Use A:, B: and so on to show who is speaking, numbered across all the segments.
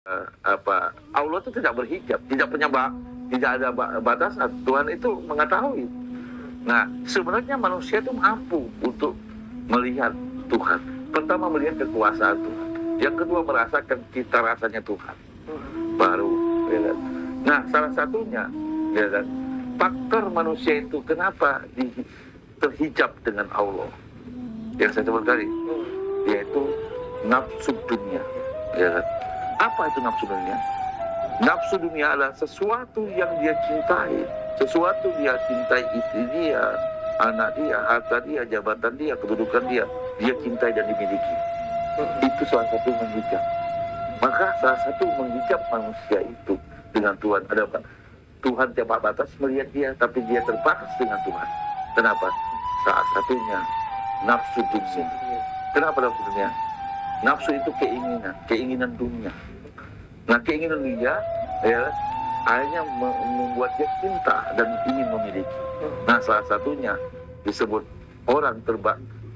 A: Allah itu tidak berhijab, tidak punya tidak ada batasan. Tuhan itu mengetahui. Nah, sebenarnya manusia itu mampu untuk melihat Tuhan. Pertama melihat kekuasaan Tuhan. Yang kedua merasakan cita rasanya Tuhan. Baru, ya kan? Nah, salah satunya, ya kan, faktor manusia itu kenapa terhijab dengan Allah. Yang saya sebut tadi, yaitu nafsu dunia. Ya kan? Apa itu nafsu dunia? Nafsu dunia adalah sesuatu yang dia cintai. Sesuatu dia cintai istri dia, anak dia, harta dia, jabatan dia, kedudukan dia. Dia cintai dan dimiliki. Itu salah satu menghijab. Maka salah satu menghijab manusia itu dengan Tuhan. Ada apa? Tuhan tiap batas melihat dia, tapi dia terbatas dengan Tuhan. Kenapa? Salah satunya nafsu dunia. Kenapa nafsu dunia? Nafsu itu keinginan dunia. Nah, keinginan dia ya akhirnya membuat dia cinta dan ingin memiliki. Nah, salah satunya disebut orang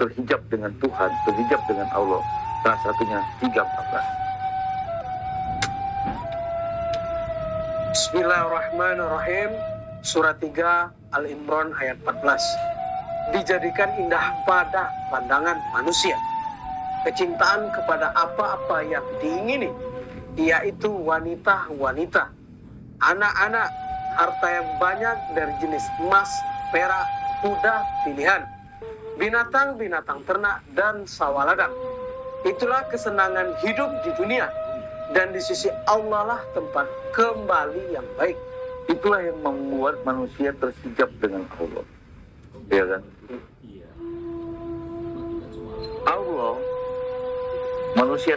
A: terhijab dengan Tuhan, terhijab dengan Allah. Salah satunya 3:14.
B: Bismillahirrahmanirrahim. Surat 3 Al-Imran ayat 14. Dijadikan indah pada pandangan manusia kecintaan kepada apa-apa yang diingini, yaitu wanita-wanita, anak-anak, harta yang banyak dari jenis emas, perak, kuda pilihan, binatang-binatang ternak, dan sawa ladang. Itulah kesenangan hidup di dunia, dan di sisi Allah lah tempat kembali yang baik.
A: Itulah yang membuat manusia terhijab dengan Allah. Ya kan? Allah, manusia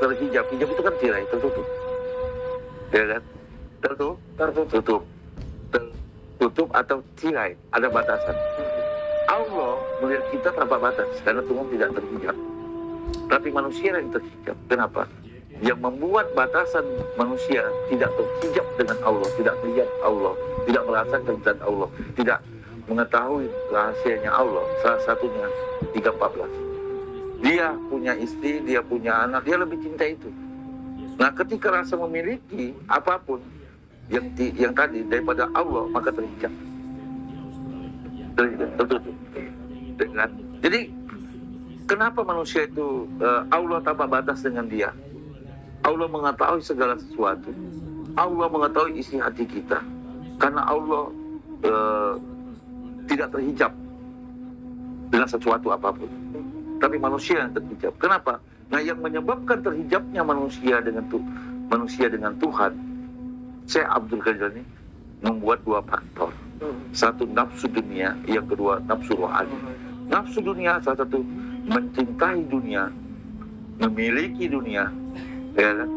A: terhijab. Hijab itu kan tirai, tertutup. Ya kan? Tertutup atau tirai, ada batasan. Allah melihat kita tanpa batas, karena Tuhan tidak terhijab. Tapi manusia yang terhijab. Kenapa? Yang membuat batasan manusia tidak terhijab dengan Allah, tidak melihat Allah, tidak merasakan zat Allah, tidak mengetahui rahasianya Allah. Salah satunya 3:14. Dia punya istri, dia punya anak, dia lebih cinta itu. Nah, ketika rasa memiliki apapun yang tadi daripada Allah, maka terhijab, tertutup. Jadi kenapa manusia itu Allah tanpa batas dengan dia? Allah mengetahui segala sesuatu. Allah mengetahui isi hati kita. Karena Allah tidak terhijab dengan sesuatu apapun. Tapi manusia yang terhijab. Kenapa? Nah, yang menyebabkan terhijabnya manusia dengan Tuhan, Syekh Abdul Qadir ini membuat 2 faktor. Satu nafsu dunia, yang kedua nafsu rohani. Nafsu dunia salah satu mencintai dunia, memiliki dunia, ya kan?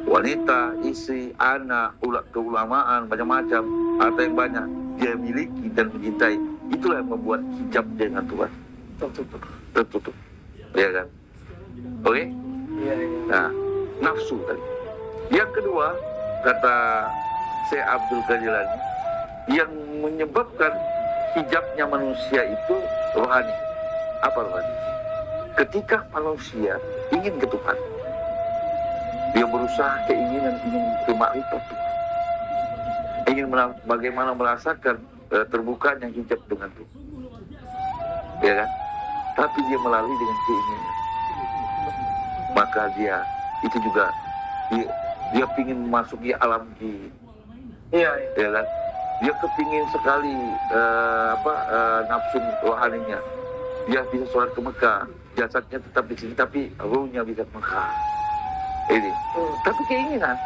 A: Wanita, istri, anak, keulamaan, macam-macam, harta yang banyak dia miliki dan mencintai. Itulah yang membuat hijab dengan Tuhan. Tertutup. Ya kan? Oke?
B: Iya.
A: Nah, nafsu tadi. Yang kedua, kata Syekh Abdul Qadir, yang menyebabkan hijabnya manusia itu rohani. Apa rohani? Ketika manusia ingin ke Tuhan, dia berusaha ingin ke makrifat Tuhan, ingin bagaimana merasakan terbukanya hijab dengan Tuhan, ya kan? Tapi dia melalui dengan keinginan, maka dia itu juga dia ingin memasuki alam jin, ya kan? Dia kepingin sekali nafsu rohaninya. Dia bisa sholat ke Mekah, jasadnya tetap di sini, tapi ruhnya bisa ke Mekah. Ini, tapi keinginan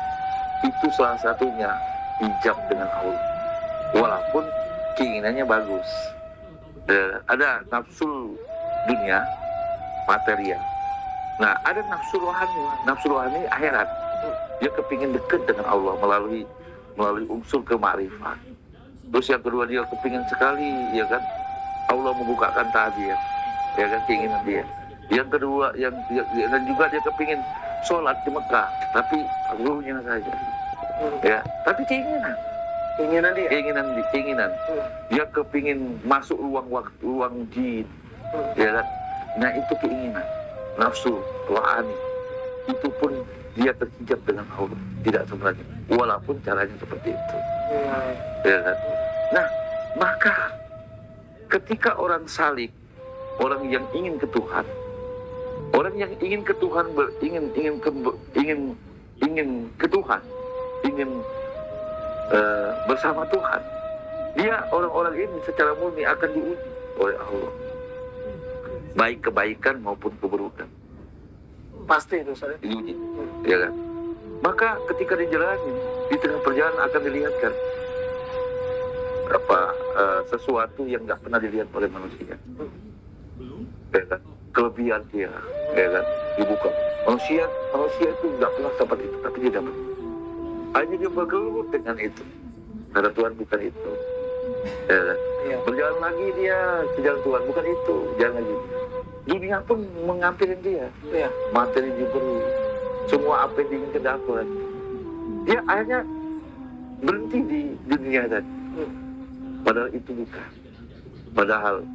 A: itu salah satunya hijab dengan Allah. Walaupun keinginannya bagus. Ada nafsu dunia, material. Nah, ada nafsu rohani. Nafsu rohani akhirat. Dia kepingin dekat dengan Allah melalui unsur kemakrifat. Terus yang kedua, dia kepingin sekali, ya kan, Allah membukakan dia, ya kan, keinginan dia. Yang kedua, dan juga dia kepingin sholat di Mekah, tapi ruhnya saja, ya. Tapi keinginan dia. Dia kepingin masuk ruang jin, ya kan. Nah, itu keinginan, nafsu rohani. itu pun dia terhijab dengan Allah, tidak sebenarnya, walaupun caranya seperti itu. Ya kan? Nah, maka ketika orang salik, orang yang ingin ke Tuhan, orang yang ingin ke Tuhan, ingin ke Tuhan, ingin bersama Tuhan, dia orang-orang ini secara murni akan diuji oleh Allah, baik kebaikan maupun keburukan.
B: Pasti itu saya.
A: Diuji, ya kan? Maka ketika dijalani, di tengah perjalanan akan dilihatkan sesuatu yang nggak pernah dilihat oleh manusia, ya kan? Kelebihan dia, ya kan? Dibuka. Manusia itu nggak pernah seperti itu, tapi dia dapat. Hanya dia bergelut dengan itu, karena Tuhan bukan itu. Ya kan?
B: Ya.
A: Berjalan lagi dia ke jalan Tuhan, bukan itu, jalan lagi. Dunia pun mengampirin dia,
B: Ya.
A: materi diberi, semua apa yang diinginkan dapat. Dia akhirnya berhenti di dunia tadi. Padahal itu bukan. Padahal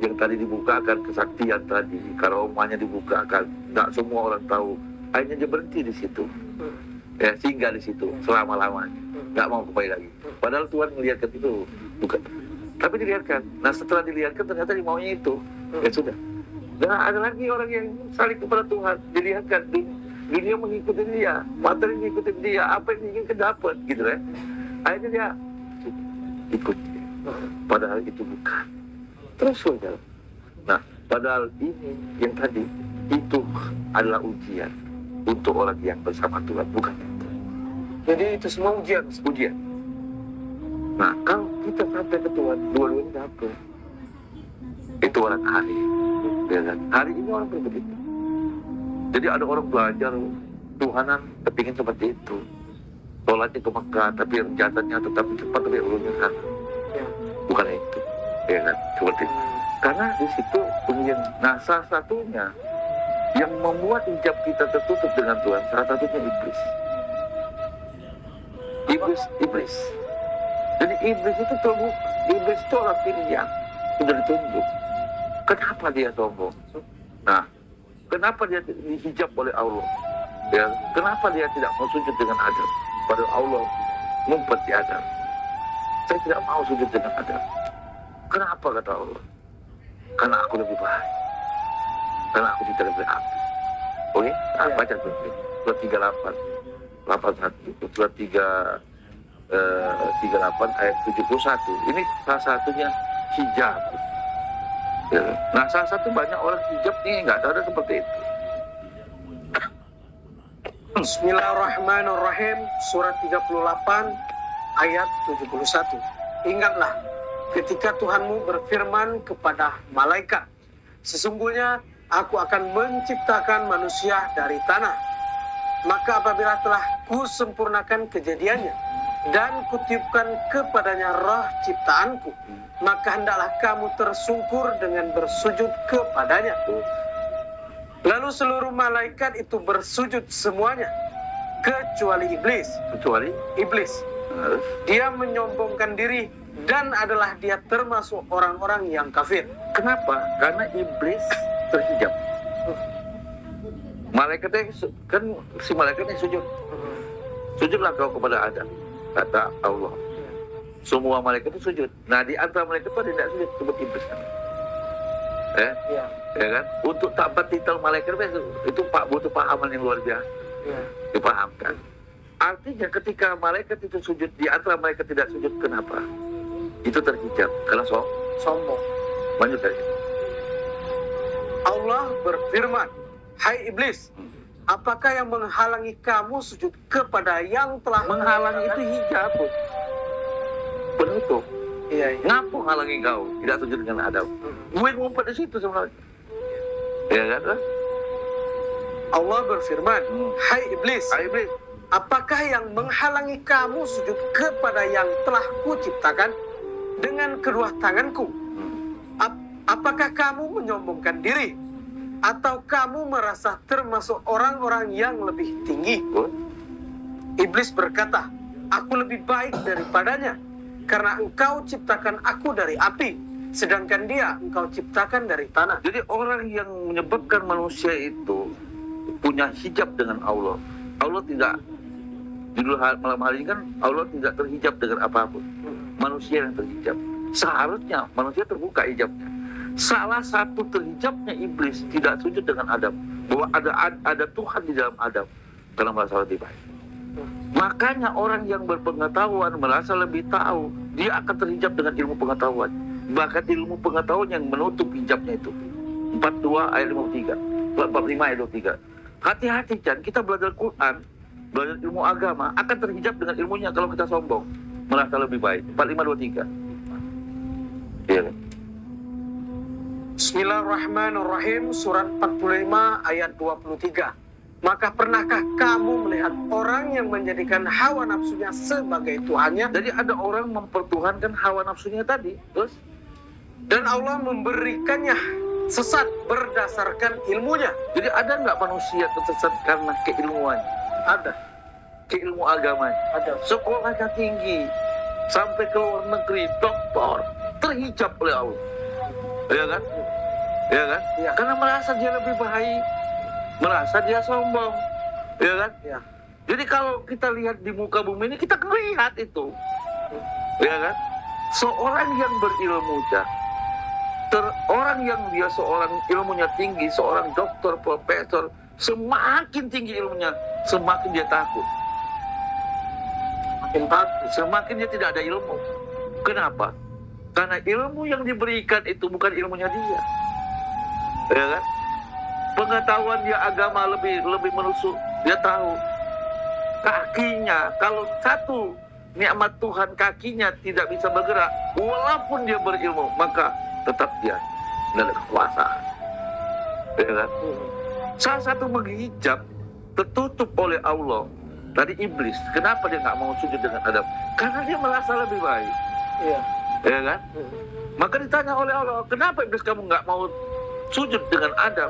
A: yang tadi dibukakan, kesaktian tadi, karomanya dibukakan, nggak semua orang tahu. Akhirnya dia berhenti di situ, ya, singgah di situ selama-lamanya, nggak mau kembali lagi. Padahal Tuhan melihatkan itu, bukan. Tapi dilihatkan. Nah, setelah dilihatkan ternyata dia maunya itu, ya sudah. Dan ada lagi orang yang saling kepada Tuhan, dilihatkan dunia mengikuti dia, materi mengikuti dia, apa yang diinginkan dapat, gitu ya. Akhirnya dia ikut. Padahal itu bukan. Terus saja. Nah, padahal ini yang tadi itu adalah ujian untuk orang yang bersama Tuhan, bukan itu.
B: Jadi itu semua ujian.
A: Ujian. Nah, kalau kita sampai ke Tuhan, dua-duanya dapat. Itu orang hari. Ya kan? Hari ini orang begitu. Jadi ada orang belajar Tuhanan kepingin seperti itu. Sholatnya ke Mekah, tapi rencananya tetap cepat tapi ulurnya sana.
B: Ya.
A: Bukan itu. Ya kan? Seperti itu. Karena di situ kemudian, nah salah satunya yang membuat hijab kita tertutup dengan Tuhan, salah satunya iblis. Iblis. Jadi iblis itu iblis itu orang pilihan, sudah ditunjuk. Kenapa dia sombong? Nah, kenapa dia dihijab oleh Allah? Ya, kenapa dia tidak mau sujud dengan Adam? Padahal Allah ngumpet di Adam. Saya tidak mau sujud dengan Adam. Kenapa kata Allah? Karena aku lebih baik. Karena aku tidak lebih api. Oke? Nah, baca tuh. Surat 38. 81. Surat 38 ayat 71. Ini salah satunya hijab. Ya. Nah, salah satu banyak orang hijab nih nggak ada seperti itu.
B: Bismillahirrahmanirrahim. Surat 38 ayat 71. Ingatlah ketika Tuhanmu berfirman kepada malaikat, sesungguhnya aku akan menciptakan manusia dari tanah. Maka apabila telah kusempurnakan kejadiannya dan kutiupkan kepadanya roh ciptaanku, maka hendaklah kamu tersungkur dengan bersujud kepadanya. Lalu seluruh malaikat itu bersujud semuanya, kecuali iblis.
A: Kecuali
B: Iblis, dia menyombongkan diri dan adalah dia termasuk orang-orang yang kafir.
A: kenapa? Karena iblis terhijab. Malaikatnya kan si malaikatnya sujud. Sujudlah kau kepada Adam, kata Allah. Semua malaikat itu sujud. Nah, di antara malaikat itu ada yang tidak sujud, sebut iblis kan.
B: Ya.
A: Ya kan? Untuk tabat titel malaikat itu butuh pahaman yang luar biasa.
B: Ya.
A: Dipahamkan. Artinya ketika malaikat itu sujud, di antara malaikat tidak sujud, kenapa? Itu terhijab karena
B: Sombong.
A: banyak dari itu.
B: Allah berfirman, hai iblis, apakah yang menghalangi kamu sujud kepada yang telah
A: Menghalangi itu hijab, penutup.
B: Iya.
A: Ngapu halangi kau tidak sujud dengan Adam? Gue ngumpet di situ sebenarnya. Ya kan?
B: Allah berfirman, hai iblis,
A: Iblis,
B: apakah yang menghalangi kamu sujud kepada yang telah kuciptakan dengan kedua tanganku? Apakah kamu menyombongkan diri? Atau kamu merasa termasuk orang-orang yang lebih tinggi? Iblis berkata, aku lebih baik daripadanya, karena engkau ciptakan aku dari api, sedangkan dia engkau ciptakan dari tanah.
A: Jadi orang yang menyebabkan manusia itu punya hijab dengan Allah. Allah tidak, judul malam hari ini kan, Allah tidak terhijab dengan apapun. Manusia yang terhijab. Seharusnya manusia terbuka hijabnya. Salah satu terhijabnya iblis tidak sujud dengan Adam, bahwa ada Tuhan di dalam Adam, karena merasa lebih baik. Makanya orang yang berpengetahuan merasa lebih tahu, dia akan terhijab dengan ilmu pengetahuan. Bahkan ilmu pengetahuan yang menutup hijabnya itu. 42 ayat 53, 45 ayat 23. Hati-hati kan, kita belajar Quran, belajar ilmu agama, akan terhijab dengan ilmunya kalau kita sombong, merasa lebih baik. 45, 23. Iya.
B: Bismillahirrahmanirrahim, surat 45 ayat 23. Maka pernahkah kamu melihat orang yang menjadikan hawa nafsunya sebagai Tuhannya?
A: Jadi ada orang mempertuhankan hawa nafsunya tadi, terus?
B: Dan Allah memberikannya sesat berdasarkan ilmunya.
A: Jadi ada nggak manusia tersesat karena keilmuan?
B: Ada.
A: Keilmu agamanya.
B: Ada.
A: Sekolahnya tinggi, sampai ke luar negeri, doktor, terhijab oleh Allah. Ya kan? Ya kan?
B: Ya.
A: Karena merasa dia lebih baik, merasa dia sombong. Ya kan?
B: Ya.
A: Jadi kalau kita lihat di muka bumi ini, kita lihat itu. Ya kan? Seorang yang berilmu, orang yang dia seorang ilmunya tinggi, seorang dokter, profesor, semakin tinggi ilmunya, semakin dia takut.
B: Makin takut.
A: Semakin dia tidak ada ilmu. Kenapa? Karena ilmu yang diberikan itu bukan ilmunya dia. Ya kan? Pengetahuan dia agama lebih menusuk. Dia tahu kakinya, kalau satu nikmat Tuhan kakinya tidak bisa bergerak, walaupun dia berilmu, maka tetap dia tidak ada kekuasaan. Ya kan? Salah satu menghijab tertutup oleh Allah tadi iblis. Kenapa dia nggak mau sujud dengan Adam? Karena dia merasa lebih baik.
B: Iya.
A: Ya kan? Maka ditanya oleh Allah, kenapa iblis kamu nggak mau sujud dengan Adam?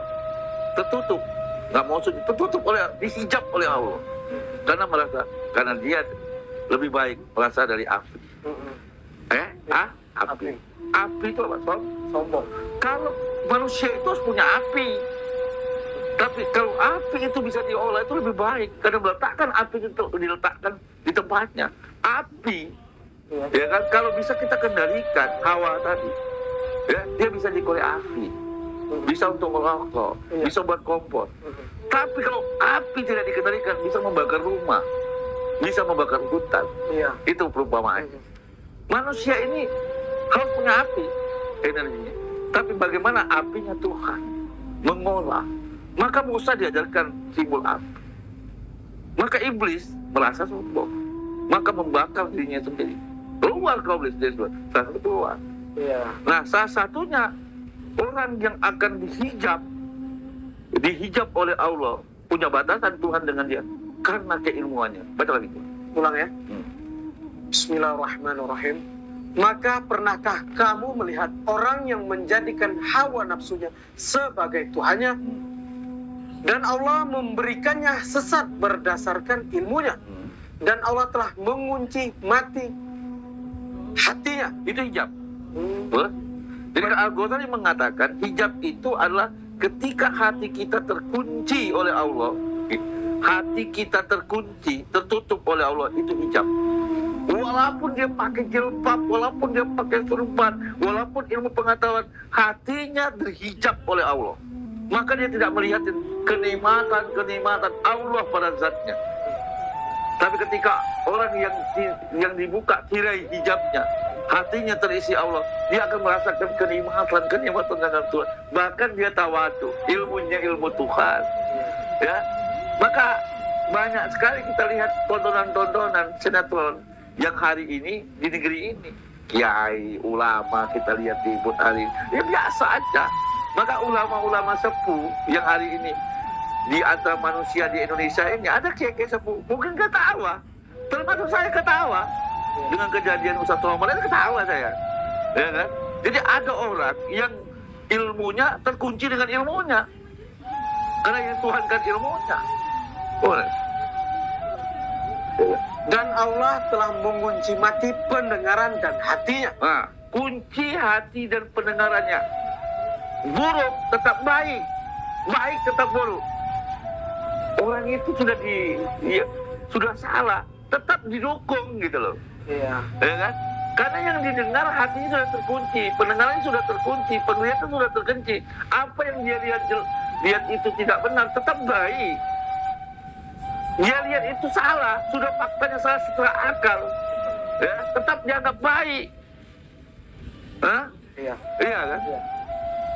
A: Tertutup, nggak mau sujud, tertutup dihijab oleh Allah. Karena dia lebih baik merasa dari api. Api. Api itu apa?
B: Sombong.
A: Kalau manusia itu harus punya api. Tapi kalau api itu bisa diolah, itu lebih baik. Karena meletakkan api itu diletakkan di tempatnya. Api, ya kan, kalau bisa kita kendalikan hawa tadi, ya, dia bisa dikoyak api, bisa untuk merokok, bisa buat kompor. Tapi kalau api tidak dikendalikan, bisa membakar rumah, bisa membakar hutan. Itu perumpamaan. Manusia ini harus punya api, energinya. Tapi bagaimana apinya Tuhan mengolah? Maka Musa diajarkan simbol api. Maka iblis merasa sombong, maka membakar dirinya sendiri. Keluar kau iblis dari Tuhan. Salah satu keluar. Nah, salah satunya orang yang akan dihijab oleh Allah, punya batasan Tuhan dengan dia karena keilmuannya. Baca lagi.
B: Ulang ya. Bismillahirrahmanirrahim. Maka pernahkah kamu melihat orang yang menjadikan hawa nafsunya sebagai Tuhannya? Dan Allah memberikannya sesat berdasarkan ilmunya. Dan Allah telah mengunci mati hatinya.
A: Itu hijab. Jadi Al-Ghazali mengatakan hijab itu adalah ketika hati kita terkunci oleh Allah. Hati kita terkunci, tertutup oleh Allah, itu hijab. Walaupun dia pakai jilbab, walaupun dia pakai surban, walaupun ilmu pengetahuan, hatinya terhijab oleh Allah. Maka dia tidak melihat kenikmatan Allah pada zatnya. Tapi ketika orang yang dibuka tirai hijabnya, hatinya terisi Allah, dia akan merasakan kenikmatan dengan Tuhan. Bahkan dia tawadu, ilmunya ilmu Tuhan. Ya, maka banyak sekali kita lihat tontonan-tontonan sinetron yang hari ini di negeri ini, kiai, ulama kita lihat di hari ini, ya biasa aja. Maka ulama-ulama sepuh yang hari ini di antara manusia di Indonesia ini ada kiai-kiai sepuh, mungkin ketawa, termasuk saya ketawa dengan kejadian Ustaz Romel itu, ketawa saya, ya kan? Jadi ada orang yang ilmunya terkunci dengan ilmunya, karena yang Tuhan kan ilmunya. Boleh.
B: Dan Allah telah mengunci mati pendengaran dan hatinya.
A: Nah, kunci hati dan pendengarannya. Buruk tetap baik, baik tetap buruk. orang itu sudah salah, tetap didukung gitu loh.
B: Iya.
A: Ya kan? Karena yang didengar hatinya sudah terkunci, pendengarannya sudah terkunci, penglihatan sudah terkunci. Apa yang dia lihat itu tidak benar, tetap baik. Dia lihat itu salah, sudah faktanya salah setelah akal, ya, tetap dianggap baik. Hah?
B: Iya.
A: Iya kan?
B: Iya.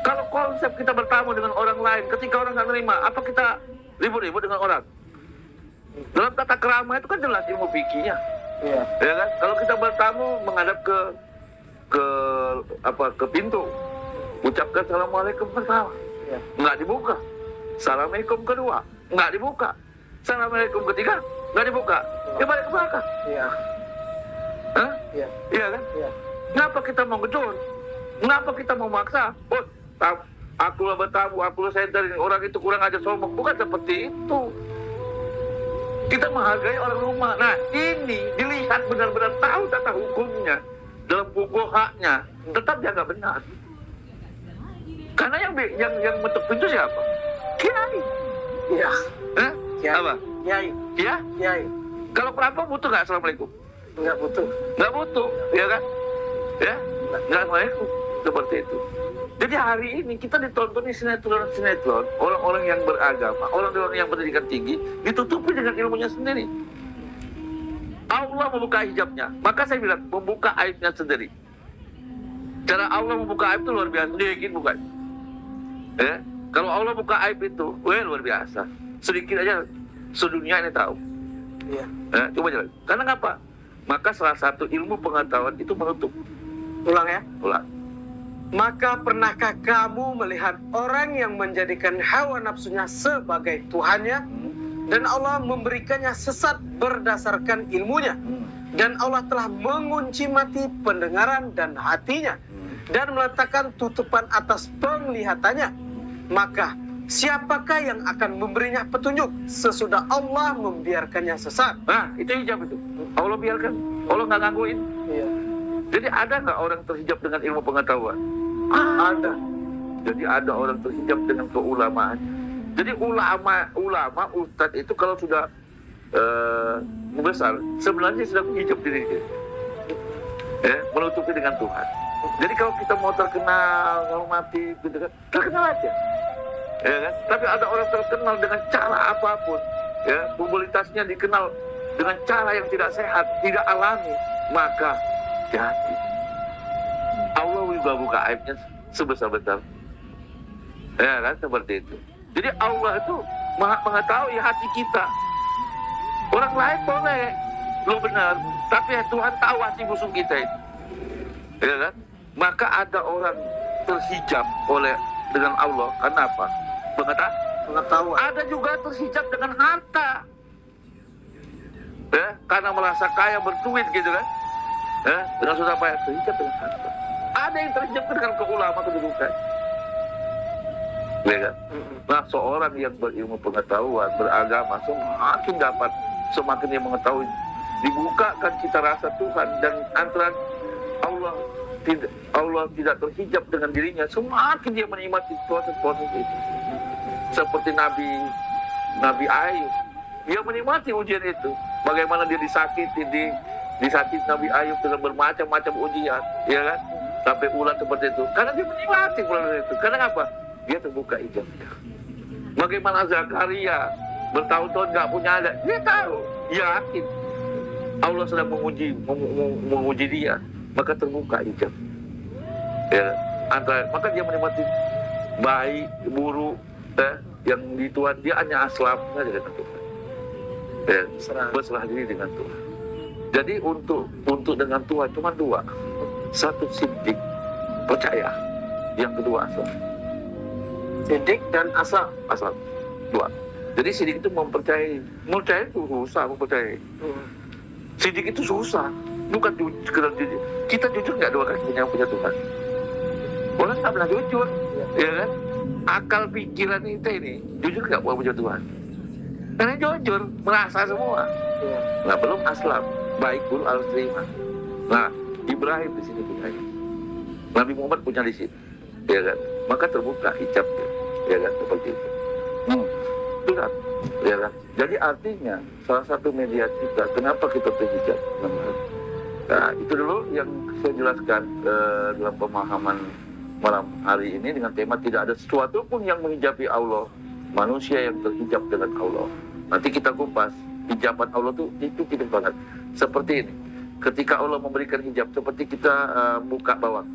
A: Kalau konsep kita bertamu dengan orang lain, ketika orang nggak terima, apa kita ribut-ribut dengan orang? Dalam tata krama itu kan jelas ilmu fikihnya.
B: Iya.
A: Ya kan? Kalau kita bertamu menghadap ke pintu, ucapkan assalamualaikum pertama,
B: Iya.
A: nggak dibuka. Assalamualaikum kedua, nggak dibuka. Assalamualaikum ketiga, nggak dibuka. Ya balik ke belakang.
B: Iya.
A: Hah?
B: Iya.
A: Iya kan?
B: Iya.
A: Kenapa kita mau ngejor? Kenapa kita mau maksa? Oh, aku lah bertamu, aku lah senterin, orang itu kurang aja sombong. Bukan seperti itu. Kita menghargai orang rumah. Nah, ini dilihat benar-benar tahu tata hukumnya, dalam pokok haknya, tetap dia nggak benar. Karena yang bentuk pintu siapa? Kiai.
B: Iya.
A: Hah?
B: Kiai.
A: Apa?
B: Kiai.
A: Ya?
B: Kiai.
A: Kalau perampok butuh nggak assalamualaikum?
B: Nggak butuh.
A: Nggak butuh, ya kan? Ya? Nggak assalamualaikum. Seperti itu. Jadi hari ini kita ditontonin sinetron, orang-orang yang beragama, orang-orang yang berpendidikan tinggi, ditutupi dengan ilmunya sendiri. Allah membuka hijabnya, maka saya bilang membuka aibnya sendiri. Cara Allah membuka aib itu luar biasa, sedikit bukan? Ya? Kalau Allah buka aib itu, luar biasa. Sedikit aja sedunia ini tahu.
B: Iya.
A: Ya, coba jalan. Karena apa? Maka salah satu ilmu pengetahuan itu menutup.
B: Ulang ya.
A: Ulang.
B: Maka pernahkah kamu melihat orang yang menjadikan hawa nafsunya sebagai Tuhannya dan Allah memberikannya sesat berdasarkan ilmunya dan Allah telah mengunci mati pendengaran dan hatinya dan meletakkan tutupan atas penglihatannya, maka siapakah yang akan memberinya petunjuk sesudah Allah membiarkannya sesat?
A: Nah, itu hijab itu. Allah biarkan, Allah nggak gangguin.
B: Iya.
A: Jadi ada nggak orang terhijab dengan ilmu pengetahuan?
B: Ada.
A: Jadi ada orang terhijab dengan keulamaan. Jadi ulama ustadz itu kalau sudah membesar, sebenarnya sudah menghijab diri dia, ya, menutupi dengan Tuhan. Jadi kalau kita mau terkenal, mau mati, gitu kan, terkenal aja, ya kan. Tapi ada orang terkenal dengan cara apapun, ya, mobilitasnya dikenal dengan cara yang tidak sehat, tidak alami, maka hati. Allah juga buka aibnya sebesar-besar. Ya kan, seperti itu. Jadi Allah itu mengetahui hati kita. Orang lain boleh, lo benar, tapi Tuhan tahu hati musuh kita itu. Ya kan? Maka ada orang terhijab dengan Allah. Kenapa?
B: Pengetahuan.
A: Ada juga terhijab dengan harta. Ya, karena merasa kaya berduit gitu kan. Ya, dengan susah payah terhijab dengan harta. Ada yang terhijab dengan keulamaan kedudukan. Ya kan? Nah, seorang yang berilmu pengetahuan, beragama, semakin dia mengetahui, dibukakan cita rasa Tuhan, dan antara Allah tidak terhijab dengan dirinya, semakin dia menikmati proses-proses itu. Seperti Nabi Ayub, dia menikmati ujian itu. Bagaimana dia disakiti Nabi Ayub dengan bermacam-macam ujian, ya kan? Sampai ular seperti itu. Karena dia menikmati ular itu. Karena apa? Dia terbuka hijabnya. Bagaimana Zakaria bertahun-tahun nggak punya anak, dia tahu, yakin Allah sedang menguji dia, maka terbuka hijab. Ya, maka dia menikmati baik, buruk, yang di Tuhan dia hanya aslam saja dengan Tuhan. Ya, berserah diri dengan Tuhan. Jadi untuk dengan Tuhan cuma dua. Satu siddiq, percaya. Yang kedua aslam.
B: Siddiq dan aslam.
A: Aslam. Dua. Jadi siddiq itu mempercayai. Mempercayai itu susah mempercayai. Siddiq itu susah. Bukan sekedar jujur. Kita jujur nggak dua kaki yang punya Tuhan. Orang nggak pernah jujur. Ya kan? Akal pikiran kita ini jujur nggak punya Tuhan. Karena jujur, merasa semua. Nah, belum aslam. Baik dulu harus terima. Nah, Ibrahim di sini punya. Nabi Muhammad punya di sini. Ya kan? Maka terbuka hijabnya. Ya kan? Seperti itu. Sudah. Ya kan? Jadi artinya salah satu media kita, kenapa kita terhijab? Nah, itu dulu yang saya jelaskan dalam pemahaman malam hari ini dengan tema tidak ada sesuatu pun yang menghijabi Allah, manusia yang terhijab dengan Allah. Nanti kita kupas hijaban Allah itu tidak banget. Seperti ini, ketika Allah memberikan hijab, seperti kita buka bawah,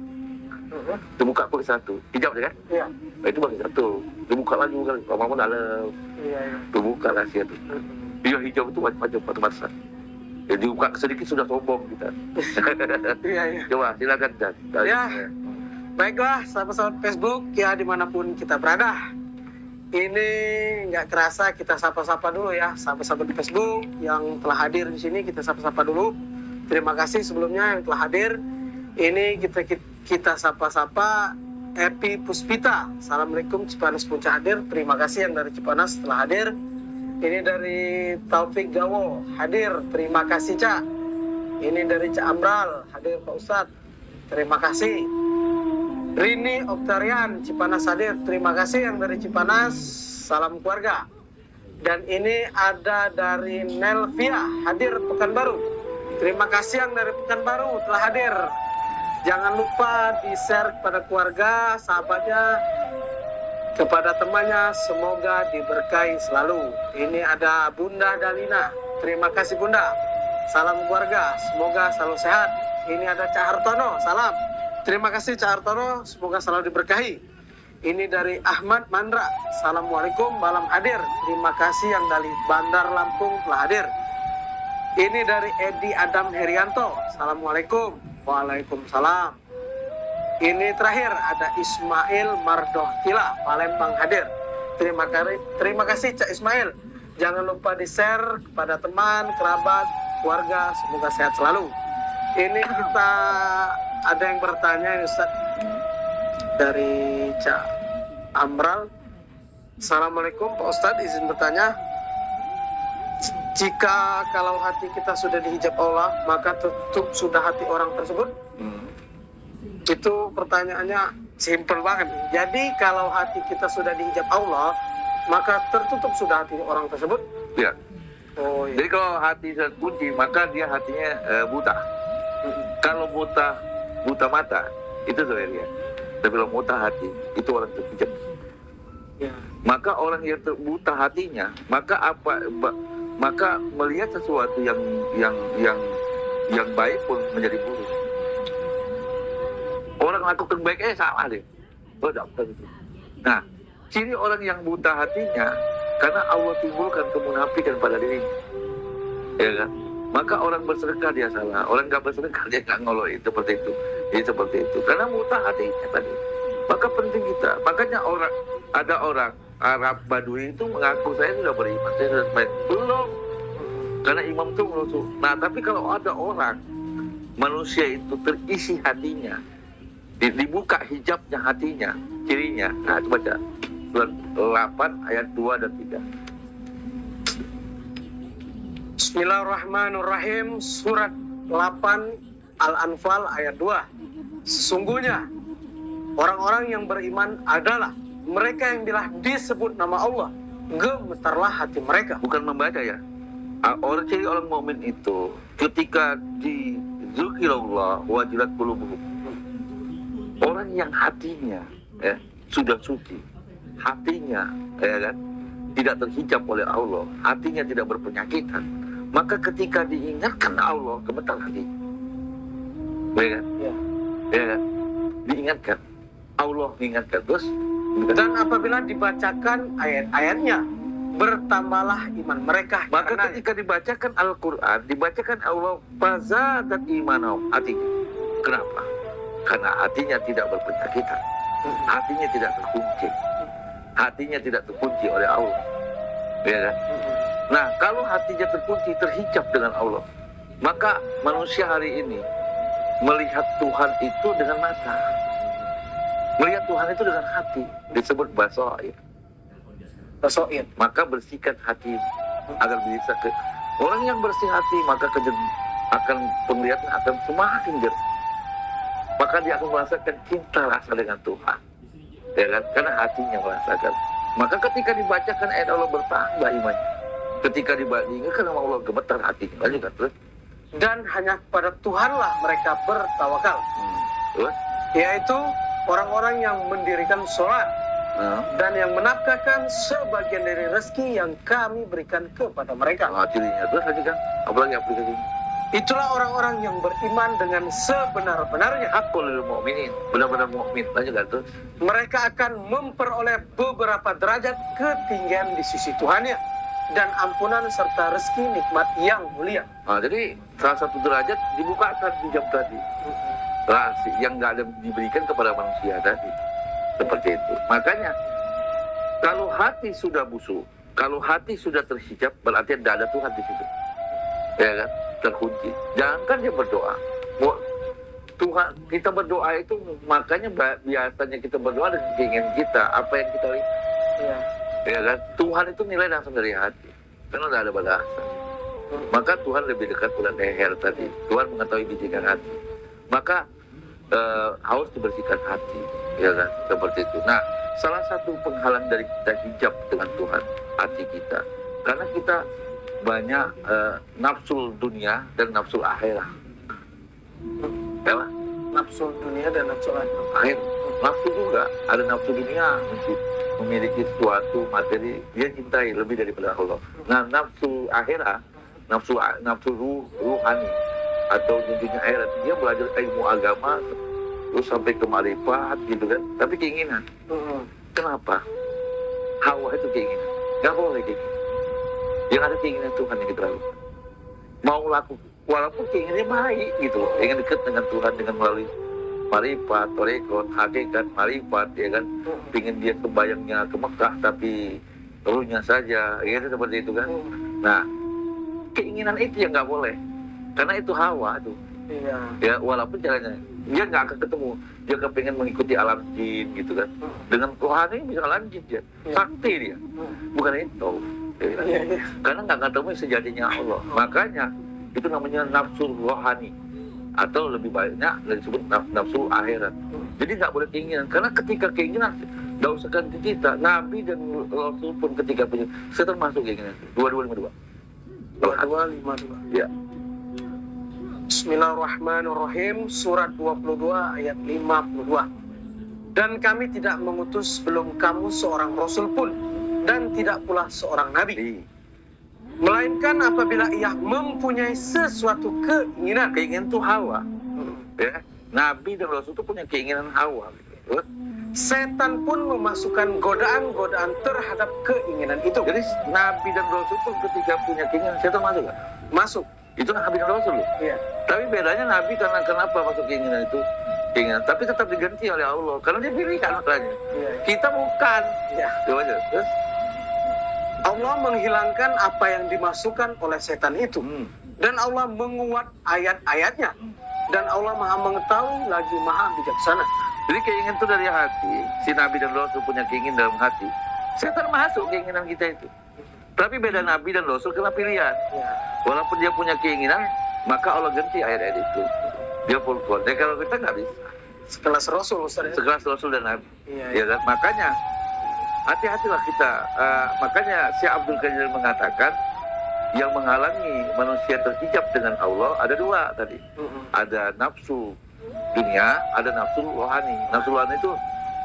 A: dibuka pun satu, hijab kan?
B: Iya.
A: Nah, itu baru satu, dibuka lagi, lama-lama dalam,
B: Iya.
A: dibuka rahasia itu. Dia hijab itu macam-macam, macam-macam. Ya, dibuka sedikit sudah sombong kita.
B: Iya.
A: Coba silakan Dan.
B: Ya. Baiklah, sahabat-sahabat Facebook ya dimanapun kita berada. Ini nggak kerasa kita sapa-sapa dulu ya, sahabat-sahabat Facebook yang telah hadir di sini kita sapa-sapa dulu. Terima kasih sebelumnya yang telah hadir. Ini kita sapa-sapa Epi Puspita. Assalamualaikum, Cipanas Puncak hadir. Terima kasih yang dari Cipanas telah hadir. Ini dari Taufik Gawo hadir. Terima kasih Cak. Ini dari Cak Amral hadir Pak Ustadz. Terima kasih. Rini Oktarian Cipanas hadir. Terima kasih yang dari Cipanas. Salam keluarga. Dan ini ada dari Nelvia hadir Pekanbaru. Terima kasih yang dari Pekanbaru telah hadir. Jangan lupa di-share kepada keluarga, sahabatnya, kepada temannya, semoga diberkahi selalu. Ini ada Bunda Dalina. Terima kasih Bunda. Salam keluarga, semoga selalu sehat. Ini ada Cak Hartono, salam. Terima kasih Cak Hartono, semoga selalu diberkahi. Ini dari Ahmad Mandra. Assalamualaikum, malam hadir. Terima kasih yang dari Bandar Lampung telah hadir. Ini dari Edi Adam Herianto. Assalamualaikum. Waalaikumsalam. Ini terakhir ada Ismail Mardohtila, Palembang hadir. Terima kasih Cak Ismail. Jangan lupa di-share kepada teman, kerabat, keluarga, semoga sehat selalu. Ini kita ada yang bertanya ini Ustaz dari Cak Amral. Assalamualaikum Pak Ustadz, izin bertanya. Jika kalau hati kita sudah dihijab Allah, maka tutup sudah hati orang tersebut? Itu pertanyaannya simpel banget. Jadi kalau hati kita sudah dihijab Allah, maka tertutup sudah hati orang tersebut?
A: Ya.
B: Oh iya.
A: Jadi kalau hati terkunci, maka dia hatinya buta. Kalau buta mata, itu sudah dia. Tapi kalau buta hati, itu orang terhijab.
B: Ya.
A: Maka orang yang buta hatinya, maka melihat sesuatu yang baik pun menjadi buruk. Orang lakukan baik salah deh. Oh, dapat itu. Nah, ciri orang yang buta hatinya karena Allah timbulkan kemunafikan pada dirinya. Ya kan? Maka orang bersedekah dia salah, orang nggak bersedekah dia nggak ngoloi, seperti itu. Jadi seperti itu. Karena buta hatinya tadi. Maka penting kita. Makanya ada orang Arab Badui itu mengaku saya sudah beriman, saya sudah baik. Belum. Karena imam itu menutup. Nah, tapi kalau ada orang manusia itu terisi hatinya, dibuka hijabnya hatinya, cirinya. Nah, coba baca surat 8 ayat 2 dan 3.
B: Bismillahirrahmanirrahim. Surat 8 Al-Anfal ayat 2. Sesungguhnya orang-orang yang beriman adalah mereka yang bila disebut nama Allah, gemetarlah hati mereka.
A: Bukan membaca ya. Ciri orang mukmin itu ketika dizikrillah wajilat qulubuhum. Orang yang hatinya sudah suci, hatinya kan tidak terhijab oleh Allah, hatinya tidak berpenyakitan, maka ketika diingatkan Allah gemetar hati. Ya kan? Ya kan? Diingatkan. Allah mengingatkan terus.
B: Dan apabila dibacakan ayat-ayatnya, bertambahlah iman mereka.
A: Maka ketika dibacakan Al-Quran, dibacakan Allah, fazadat imanahum, hatinya. Kenapa? Karena hatinya tidak berpenyakitan, hatinya tidak terkunci, hatinya tidak terkunci oleh Allah. Ya kan? Nah, kalau hatinya terkunci, terhijab dengan Allah, maka manusia hari ini melihat Tuhan itu dengan mata, melihat Tuhan itu dengan hati, disebut basair. Maka bersihkan hati agar bisa orang yang bersih hati, maka akan penglihatan akan semakin jernih. Maka dia akan merasakan cinta rasa dengan Tuhan, ya kan? Karena hatinya merasakan. Maka ketika dibacakan ayat Allah bertambah imannya. Ketika diingatkan sama Allah, gemetar hatinya. Lanjutkan terus.
B: Dan hanya kepada Tuhanlah mereka bertawakal.
A: Terus?
B: Yaitu orang-orang yang mendirikan sholat dan yang menafkahkan sebagian dari rezeki yang kami berikan kepada mereka.
A: Cirinya terus lanjutkan. Apalagi aplikasinya?
B: Itulah orang-orang yang beriman dengan sebenar-benarnya.
A: Hakul mu'minin, benar-benar mukmin. Lanjutkan terus.
B: Mereka akan memperoleh beberapa derajat ketinggian di sisi Tuhannya dan ampunan serta rezeki nikmat yang mulia.
A: Jadi salah satu derajat dibukakan hijab tadi. Rahasia yang nggak ada diberikan kepada manusia tadi. Seperti itu. Makanya kalau hati sudah busuk, kalau hati sudah terhijab, berarti tidak ada Tuhan di situ. Ya kan? Terkunci. Jangankan dia berdoa. Tuhan, kita berdoa itu makanya biasanya kita berdoa dengan keinginan kita, apa yang kita lihat. Ya kan? Tuhan itu nilai langsung dari hati. Karena tidak ada balasan. Maka Tuhan lebih dekat pada leher tadi. Tuhan mengetahui bisikan hati. Maka harus dibersihkan hati, ya kan? Seperti itu. Nah, salah satu penghalang dari kita hijab dengan Tuhan, hati kita. Karena kita banyak nafsu dunia dan nafsu akhirat. Ya,
B: Nafsu dunia dan nafsu
A: akhir. Nafsu juga ada nafsu dunia untuk memiliki suatu materi dia cintai lebih daripada Allah. Nah, nafsu akhirat, nafsu ruhani atau dunia akhirat, dia belajar ilmu agama terus sampai ke marifat gitu kan, tapi keinginan. Kenapa? Hawa itu keinginan, nggak boleh keinginan. Yang ada keinginan Tuhan yang kita lakukan. Mau lakukan, walaupun keinginannya baik gitu loh, ingin dekat dengan Tuhan dengan melalui marifat, torekot, hakikat, marifat, ya kan, ingin dia kebayangnya ke Mekah tapi ruhnya saja, gitu seperti itu kan. Nah, keinginan itu yang nggak boleh. Karena itu hawa tuh.
B: Iya.
A: Ya, walaupun caranya dia nggak akan ketemu. Dia kepengen mengikuti alam jin gitu kan. Dengan rohani bisa alam jin dia. Sakti dia. Bukan itu. Ya, kan? Karena nggak ketemu sejatinya Allah. Makanya itu namanya nafsu rohani. Atau lebih banyak disebut nafsu akhirat. Jadi nggak boleh keinginan. Karena ketika keinginan nggak usah ganti kita. Nabi dan Rasul pun ketika punya saya termasuk keinginan. 2252.
B: 2252.
A: Ya.
B: Bismillahirrahmanirrahim. Surat 22 ayat 52. Dan kami tidak mengutus sebelum kamu seorang Rasul pun, dan tidak pula seorang Nabi, melainkan apabila ia mempunyai sesuatu keinginan.
A: Keinginan itu hawa. Ya. Nabi dan Rasul itu punya keinginan hawa.
B: Setan pun memasukkan godaan-godaan terhadap keinginan itu.
A: Jadi Nabi dan Rasul pun ketika punya keinginan, setan masuk nggak?
B: Masuk.
A: Itu Nabi dan Rasul loh.
B: Iya.
A: Tapi bedanya Nabi karena kenapa masuk keinginan itu? Keinginan, tapi tetap diganti oleh Allah karena dia pilihkan makanya.
B: Iya.
A: Kita bukan.
B: Iya.
A: Coba aja. Terus
B: Allah menghilangkan apa yang dimasukkan oleh setan itu. Dan Allah menguat ayat-ayatnya. Dan Allah maha mengetahui lagi maha bijaksana.
A: Jadi keinginan itu dari hati. Si Nabi dan Rasul punya keinginan dalam hati. Setan masuk keinginan kita itu. Tapi beda Nabi dan Rasul kena pilihan.
B: Ya.
A: Walaupun dia punya keinginan, maka Allah ganti ayat-ayat itu. Dia full-full. Dan kalau kita nggak bisa.
B: Sekelas Rasul, Ustaz.
A: Sekelas Rasul dan Nabi.
B: Iya,
A: Ya kan? Makanya hati-hatilah kita. Makanya Syekh Abdul Qadir mengatakan yang menghalangi manusia terhijab dengan Allah ada dua tadi. Ada nafsu dunia, ada nafsu rohani. Nafsu rohani itu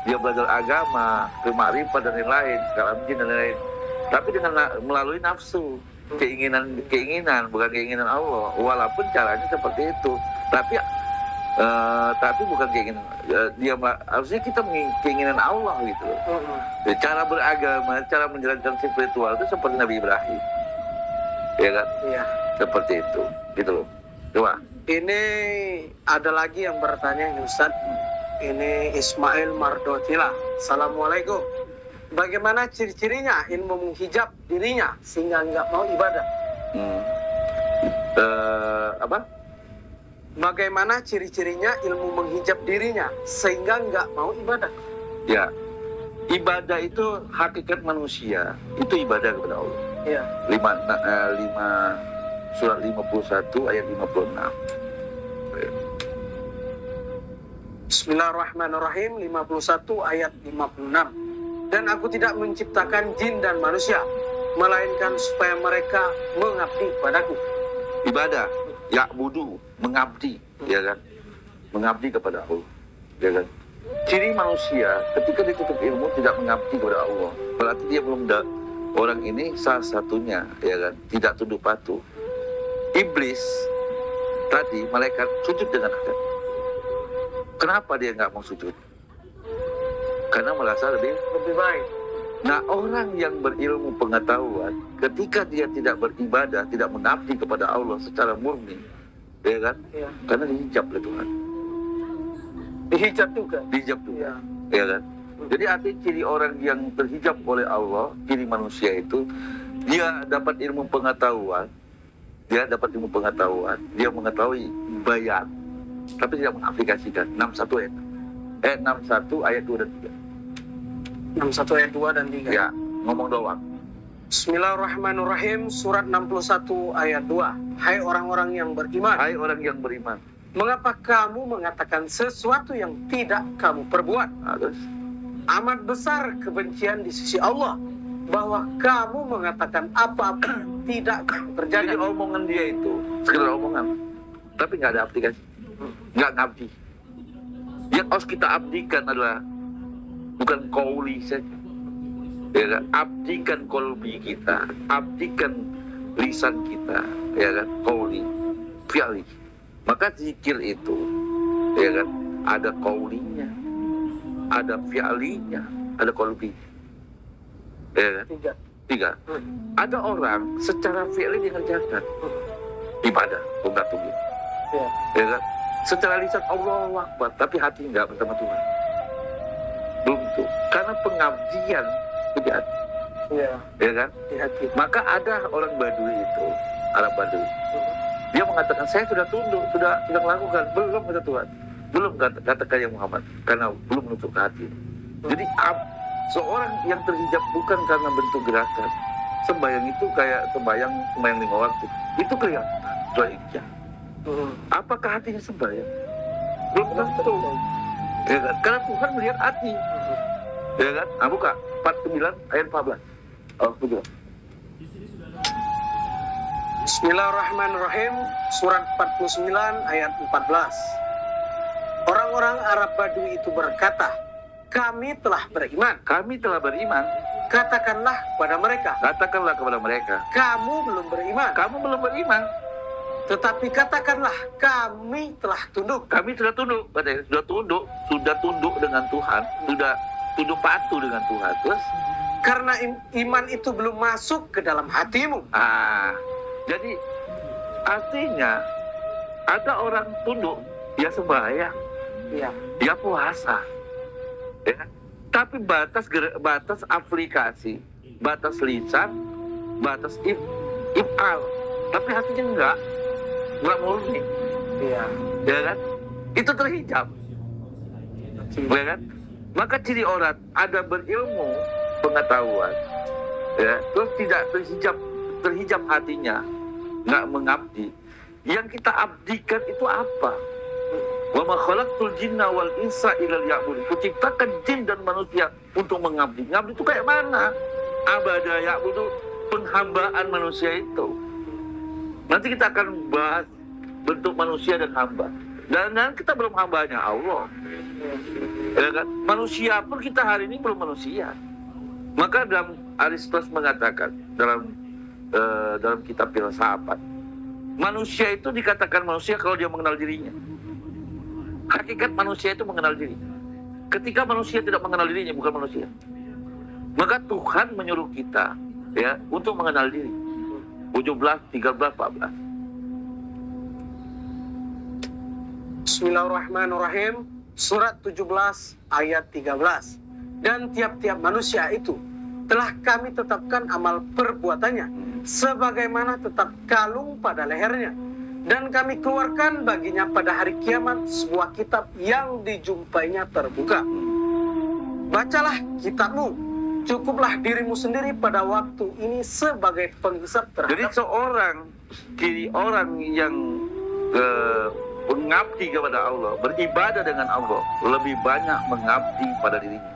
A: dia belajar agama, kemarifat dan lain-lain, kalam jin dan lain-lain. Tapi dengan melalui nafsu, keinginan bukan keinginan Allah. Walaupun caranya seperti itu, tapi bukan keinginan dia. Harusnya kita keinginan Allah gitu loh. Cara beragama, cara menjalankan spiritual itu seperti Nabi Ibrahim, ya kan?
B: Iya.
A: Seperti itu, gitu loh. Coba.
B: Ini ada lagi yang bertanya ini Ustaz. Ini Ismail Mardotila. Assalamualaikum. Bagaimana ciri-cirinya ilmu menghijab dirinya sehingga nggak mau ibadah?
A: Apa?
B: Bagaimana ciri-cirinya ilmu menghijab dirinya sehingga nggak mau ibadah?
A: Ya, ibadah itu hakikat manusia. Itu ibadah kepada Allah.
B: Iya.
A: 5 surat 51 ayat 56.
B: Bismillahirrahmanirrahim. 51 ayat 56. Dan aku tidak menciptakan jin dan manusia melainkan supaya mereka mengabdi padaku.
A: Ibadah, ya'budu, mengabdi, ya kan? Mengabdi kepada Allah, ya kan? Ciri manusia ketika ditutup ilmu tidak mengabdi kepada Allah, berarti dia belum orang ini salah satunya, ya kan? Tidak tunduk patuh. Iblis tadi, malaikat sujud dengan Adam. Kenapa dia nggak mau sujud? Karena merasa lebih
B: baik.
A: Nah, orang yang berilmu pengetahuan, ketika dia tidak beribadah, tidak mengabdi kepada Allah secara murni, ya kan?
B: Ya.
A: Karena dihijab oleh Tuhan.
B: Dihijab juga.
A: Dihijab juga,
B: Ya.
A: ya kan? Jadi arti ciri orang yang terhijab oleh Allah, ciri manusia itu, dia dapat ilmu pengetahuan, dia mengetahui bayat, tapi tidak mengaplikasikan. 61 ayat 2 dan 3.
B: 61 ayat 2 dan 3.
A: Ya, ngomong doang.
B: Bismillahirrahmanirrahim. Surat 61 ayat 2. Hai orang-orang yang beriman,
A: Hai orang yang beriman.
B: mengapa kamu mengatakan sesuatu yang tidak kamu perbuat?
A: Terus,
B: Amat besar kebencian di sisi Allah bahwa kamu mengatakan apa-apa yang tidak kamu
A: jadi
B: kerjakan.
A: omongan dia itu sekedar omongan, tapi nggak ada aplikasi, nggak ngabdi. Yang harus kita abdikan adalah bukan qauli saja, ya kan? Abdikan qalbi kita, abdikan lisan kita, ya kan? Qauli, fi'li. Maka zikir itu, ya kan? Ada qaulinya, ada fi'linya, ada qalbi, ya kan? Tiga. Ada orang secara fi'li dia ngerjakan ibadah, bukan tunggu,
B: Ya.
A: ya kan? Secara lisan Allahu Akbar, tapi hati nggak bersama Tuhan. Belum tuh, karena pengabdian itu di hati,
B: Ya.
A: ya kan?
B: Di hati.
A: Maka ada orang Badui itu, Arab Badui, dia mengatakan saya sudah tunduk, sudah melakukan, belum kata Tuhan, belum katakan yang Muhammad, karena belum menutup ke hati. Jadi seorang yang terhijab bukan karena bentuk gerakan. Sembayang itu kayak sembayang 5 waktu, itu kelihatan doanya. Apakah hatinya sembahyang? Belum tentu, ya kan? Karena Tuhan melihat hati, ya kan? Buka 49 ayat 14. Oh, betul.
B: Bismillahirrahmanirrahim. Surat 49 ayat 14. Orang-orang Arab Badui itu berkata, kami telah beriman.
A: Kami telah beriman.
B: Katakanlah kepada mereka,
A: Katakanlah kepada mereka,
B: kamu belum beriman.
A: kamu belum beriman.
B: Tetapi katakanlah, kami telah tunduk.
A: Kami sudah tunduk, katanya, sudah tunduk dengan Tuhan, sudah tunduk patuh dengan Tuhan. Terus,
B: Karena iman itu belum masuk ke dalam hatimu.
A: jadi artinya ada orang tunduk, dia sembahyang,
B: Ya.
A: dia puasa, ya. Tapi batas aplikasi, batas lisan, batas if'al, tapi hatinya enggak murni,
B: Ya.
A: ya kan? Itu terhijab, ya kan? Maka ciri orang ada berilmu pengetahuan, ya, terus tidak terhijab hatinya, nggak mengabdi. Yang kita abdikan itu apa? Wa ma khalaqtul jinna wal insa illa liya'budun. Kuciptakan jin dan manusia untuk mengabdi. Ngabdi itu kayak mana? Abada ya'budu, penghambaan manusia itu. Nanti kita akan bahas bentuk manusia dan hamba. Dan kita belum hambanya Allah. Ya kan? Manusia pun kita hari ini belum manusia. Maka dalam Aristoteles mengatakan dalam kitab filsafat, manusia itu dikatakan manusia kalau dia mengenal dirinya. Hakikat manusia itu mengenal diri. Ketika manusia tidak mengenal dirinya, bukan manusia. Maka Tuhan menyuruh kita, ya, untuk mengenal diri. 17, 13, 14.
B: Bismillahirrahmanirrahim. Surat 17 ayat 13. Dan tiap-tiap manusia itu telah kami tetapkan amal perbuatannya sebagaimana tetap kalung pada lehernya, dan kami keluarkan baginya pada hari kiamat sebuah kitab yang dijumpainya terbuka. Bacalah kitabmu, cukuplah dirimu sendiri pada waktu ini sebagai penghisap
A: Jadi
B: terhadap.
A: ciri orang yang mengabdi kepada Allah, beribadah dengan Allah, lebih banyak mengabdi pada dirinya.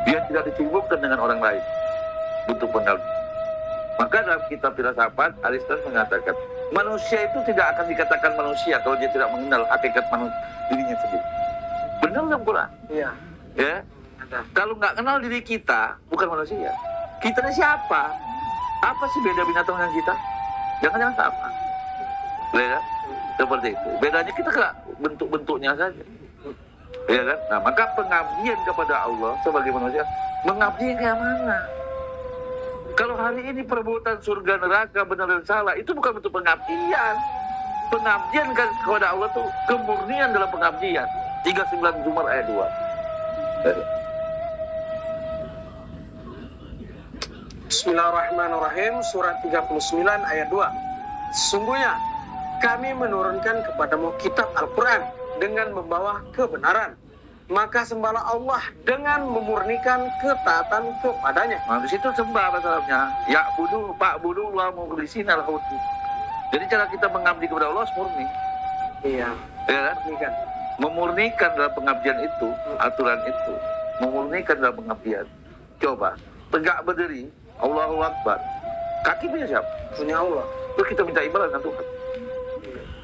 A: Dia tidak disibukkan dengan orang lain. bentuk pengabdian. Maka dalam kitab filsafat Aristoteles mengatakan manusia itu tidak akan dikatakan manusia kalau dia tidak mengenal hakikat dirinya sendiri. Benar dalam Quran.
B: Iya.
A: Ya. Kalau nggak kenal diri kita, bukan manusia. Kita ini siapa? Apa sih beda binatang dengan kita? Jangan-jangan sama. Ya kan? Seperti itu. Bedanya kita ke bentuk-bentuknya saja. Ya kan? Nah, maka pengabdian kepada Allah sebagai manusia, mengabdi kayak mana? Kalau hari ini perbuatan surga neraka benar dan salah, itu bukan bentuk pengabdian. Pengabdian kepada Allah itu kemurnian dalam pengabdian. 39 Zumar ayat 2.
B: Bismillahirrahmanirrahim, surat 39 ayat 2. Sesungguhnya kami menurunkan kepadamu kitab Al-Quran dengan membawa kebenaran. Maka sembahlah Allah dengan memurnikan ketaatan kepadanya.
A: Nah, di situ sembah masalahnya. Ya budu, pak budu, wa mukhlisina lahu. Jadi cara kita mengabdi kepada Allah murni.
B: Iya.
A: Ya kan?
B: Kan?
A: Memurnikan dalam pengabdian itu, aturan itu. Memurnikan dalam pengabdian. Coba, tegak berdiri, Allahu Akbar. Kaki punya siapa?
B: Punya Allah.
A: Terus kita minta ibadah dengan Tuhan.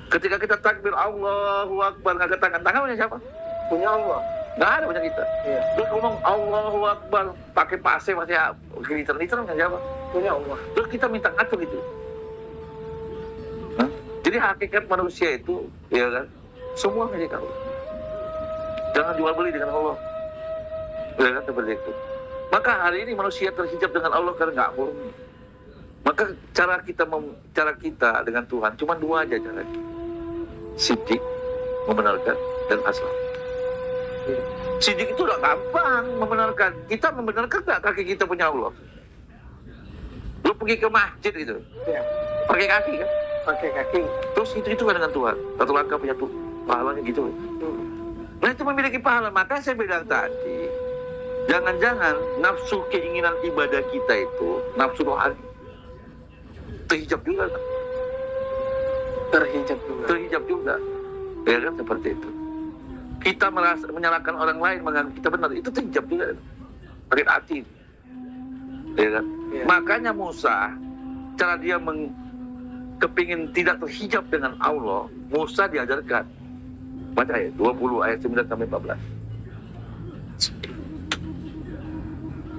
A: Ketika kita takbir Allahu Akbar, ngangkat tangan punya siapa?
B: Punya Allah.
A: Nggak ada punya kita.
B: Iya.
A: Terus ngomong Allahu Akbar, pakai pasir masih liter-liter punya siapa?
B: Punya Allah.
A: Terus kita minta ngatur gitu. Hah? Jadi hakikat manusia itu, ya kan, semua milik Allah. Jangan jual beli dengan Allah. Ya kan, seperti itu. Maka hari ini manusia terhijab dengan Allah karena nggak murni. Maka cara kita dengan Tuhan cuma dua aja caranya. Sidik, membenarkan, dan aslam. Sidik itu udah gampang membenarkan. Kita membenarkan nggak kaki kita punya Allah? Lu pergi ke masjid gitu,
B: Iya.
A: pakai kaki kan?
B: Pakai kaki.
A: Terus itu kan dengan Tuhan. Satu langkah punya tuh pahalanya gitu. Nah itu memiliki pahala. Maka saya bilang tadi, jangan-jangan nafsu keinginan ibadah kita itu nafsu rohani terhijab juga kan? Terhijab juga. Ya kan, seperti itu. Kita merasa menyalahkan orang lain menganggap kita benar, itu terhijab juga. Sakit hati. Ya kan?
B: Ya.
A: Makanya Musa, cara dia kepingin tidak terhijab dengan Allah, Musa diajarkan. Baca ayat 20 ayat 9 sampai 14.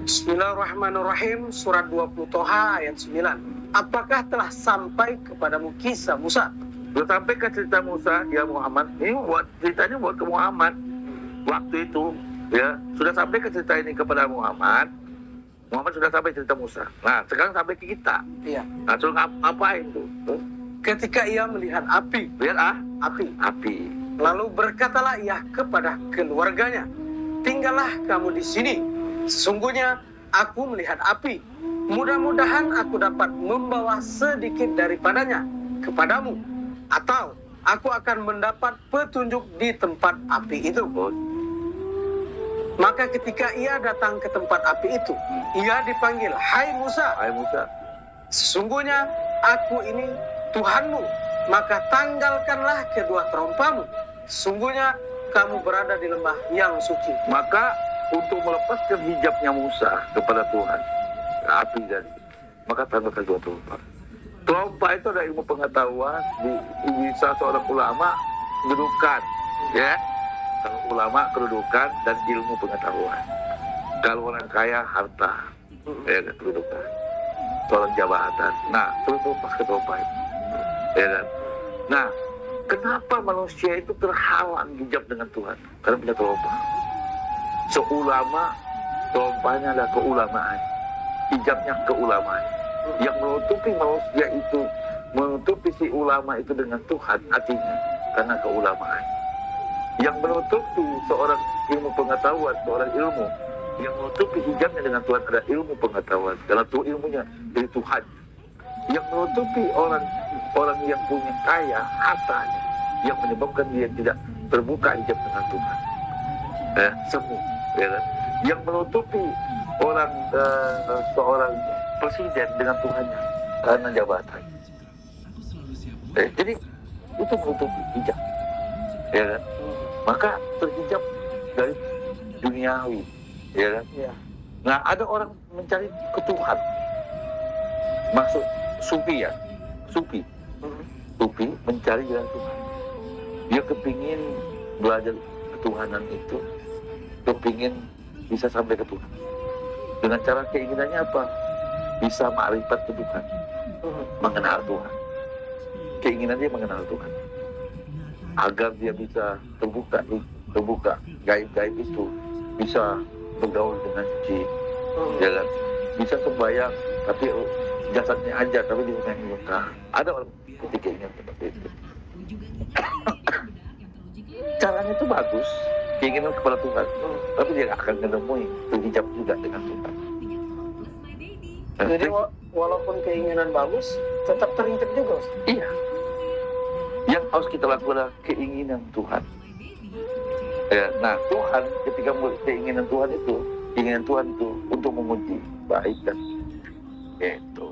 B: Bismillahirrahmanirrahim, surat 20 Toha ayat 9. Apakah telah sampai kepadamu kisah Musa?
A: Sudah sampai ke cerita Musa, ya Muhammad. Ini ceritanya buat ke Muhammad. Waktu itu, ya, sudah sampai ke cerita ini kepada Muhammad. Muhammad sudah sampai cerita Musa. Nah, sekarang sampai ke kita.
B: Iya.
A: Nah, suruh ngapain tuh?
B: Ketika ia melihat api.
A: Lihat api.
B: Lalu berkatalah ia kepada keluarganya, tinggallah kamu di sini. Sesungguhnya aku melihat api. Mudah-mudahan aku dapat membawa sedikit daripadanya kepadamu. Atau aku akan mendapat petunjuk di tempat api itu. Maka ketika ia datang ke tempat api itu, ia dipanggil, Hai Musa.
A: Hai Musa.
B: Sesungguhnya aku ini Tuhanmu. Maka tanggalkanlah kedua terompamu. Sesungguhnya kamu berada di lembah yang suci.
A: Maka untuk melepaskan hijabnya Musa kepada Tuhan, api dari, maka tanggalkan dua terompa. Terompa itu ada ilmu pengetahuan, bisa seorang ulama kedudukan, ya. Kalau ulama kedudukan dan ilmu pengetahuan. Kalau orang kaya harta, ya kan, kedudukan. Seorang jabatan. Nah, terompa ke terompa itu, ya kan. Nah, kenapa manusia itu terhalang hijab dengan Tuhan? Karena punya terompa. Seulama, terompanya adalah keulamaan. Hijabnya keulamaan. Yang menutupi manusia itu, menutupi si ulama itu dengan Tuhan hatinya, karena keulamaan. Yang menutupi seorang ilmu pengetahuan, seorang ilmu, yang menutupi hijabnya dengan Tuhan adalah ilmu pengetahuan, karena itu ilmunya dari Tuhan. Yang menutupi orang yang punya kaya, hartanya, yang menyebabkan dia tidak terbuka hijab dengan Tuhan. Semu, ya kan? Yang menutupi seorang presiden dengan Tuhannya karena jabatan. Jadi itu menutupi hijab, ya kan? Maka terhijab dari duniawi, ya kan?
B: Ya.
A: Nah, ada orang mencari ke Tuhan. Maksud sufi ya, sufi. Sufi mencari jalan Tuhan. Dia kepingin belajar ketuhanan itu, kepingin bisa sampai ke Tuhan. Dengan cara keinginannya apa? Bisa makrifat ke Tuhan, mengenal Tuhan. Keinginan dia mengenal Tuhan, agar dia bisa terbuka gaib-gaib itu, bisa bergaul dengan jin, ya kan? Bisa sembahyang, tapi jasadnya aja, tapi di rumah yang lengkap. Ada orang ketika ingin seperti itu. Caranya itu bagus, keinginan kepada Tuhan, tapi dia akan menemui berhijab juga dengan Tuhan.
B: Jadi walaupun keinginan bagus, tetap terinjak juga.
A: Iya. Yang harus kita lakukan adalah keinginan Tuhan. Ya, nah Tuhan ketika keinginan Tuhan itu untuk menguji baik dan itu.